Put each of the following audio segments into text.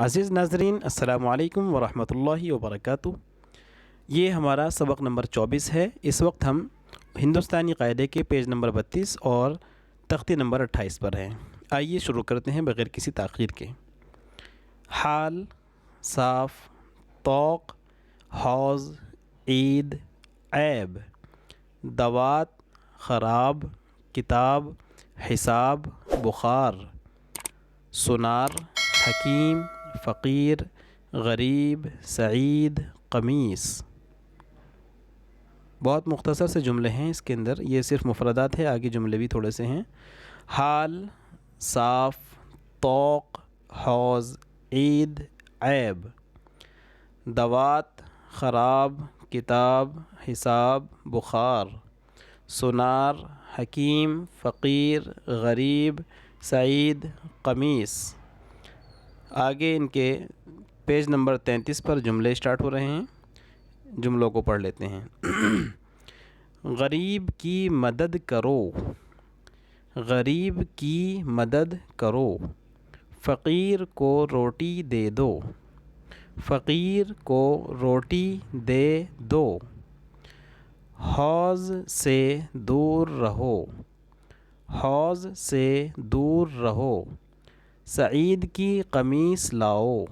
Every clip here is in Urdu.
عزیز ناظرین، السلام علیکم ورحمۃ اللہ وبرکاتہ۔ یہ ہمارا سبق نمبر 24 ہے۔ اس وقت ہم ہندوستانی قاعدے کے پیج نمبر 32 اور تختی نمبر 28 پر ہیں۔ آئیے شروع کرتے ہیں بغیر کسی تاخیر کے۔ حال، صاف، طوق، حوض، عید، عیب، دوات، خراب، کتاب، حساب، بخار، سونار، حکیم، فقیر، غریب، سعید، قمیص۔ بہت مختصر سے جملے ہیں اس کے اندر، یہ صرف مفردات ہے، آگے جملے بھی تھوڑے سے ہیں۔ حال، صاف، طوق، حوض، عید، عیب، دوات، خراب، کتاب، حساب، بخار، سونار، حکیم، فقیر، غریب، سعید، قمیص۔ آگے ان کے پیج نمبر 33 پر جملے سٹارٹ ہو رہے ہیں، جملوں کو پڑھ لیتے ہیں۔ غریب کی مدد کرو، غریب کی مدد کرو، فقیر کو روٹی دے دو، فقیر کو روٹی دے دو، حوض سے دور رہو، حوض سے دور رہو، سعید کی قمیص لاؤ،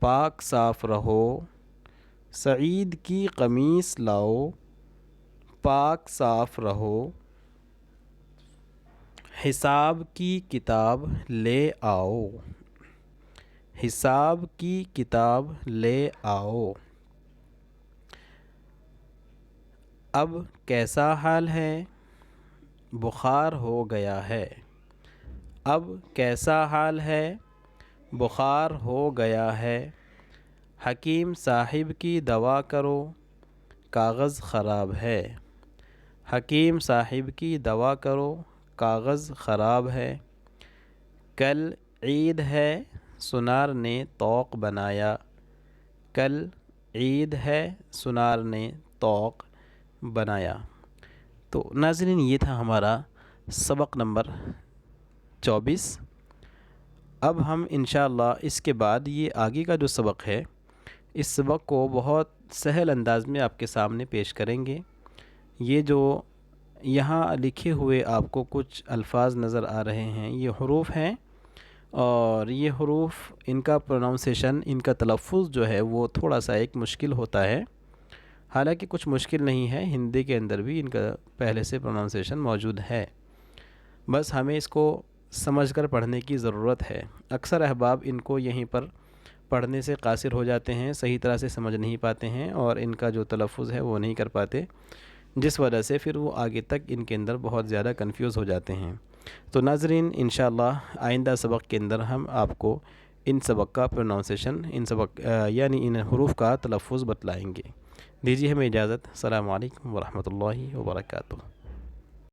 پاک صاف رہو، سعید کی قمیص لاؤ، پاک صاف رہو، حساب کی کتاب لے آؤ، حساب کی کتاب لے آؤ۔ اب کیسا حال ہے؟ بخار ہو گیا ہے۔ اب کیسا حال ہے؟ بخار ہو گیا ہے۔ حکیم صاحب کی دوا کرو، کاغذ خراب ہے، حکیم صاحب کی دوا کرو، کاغذ خراب ہے۔ کل عید ہے، سونار نے طوق بنایا، کل عید ہے، سونار نے طوق بنایا۔ تو ناظرین، یہ تھا ہمارا سبق نمبر 24۔ اب ہم انشاءاللہ اس کے بعد یہ آگے کا جو سبق ہے، اس سبق کو بہت سہل انداز میں آپ کے سامنے پیش کریں گے۔ یہ جو یہاں لکھے ہوئے آپ کو کچھ الفاظ نظر آ رہے ہیں، یہ حروف ہیں، اور یہ حروف ان کا پروننسیشن، ان کا تلفظ جو ہے وہ تھوڑا سا ایک مشکل ہوتا ہے۔ حالانکہ کچھ مشکل نہیں ہے، ہندی کے اندر بھی ان کا پہلے سے پروننسیشن موجود ہے، بس ہمیں اس کو سمجھ کر پڑھنے کی ضرورت ہے۔ اکثر احباب ان کو یہیں پر پڑھنے سے قاصر ہو جاتے ہیں، صحیح طرح سے سمجھ نہیں پاتے ہیں، اور ان کا جو تلفظ ہے وہ نہیں کر پاتے، جس وجہ سے پھر وہ آگے تک ان کے اندر بہت زیادہ کنفیوز ہو جاتے ہیں۔ تو ناظرین، انشاءاللہ آئندہ سبق کے اندر ہم آپ کو ان سبق کا پروننسیشن، ان سبق یعنی ان حروف کا تلفظ بتلائیں گے۔ دیجیے ہمیں اجازت۔ السلام علیکم ورحمۃ اللہ وبرکاتہ۔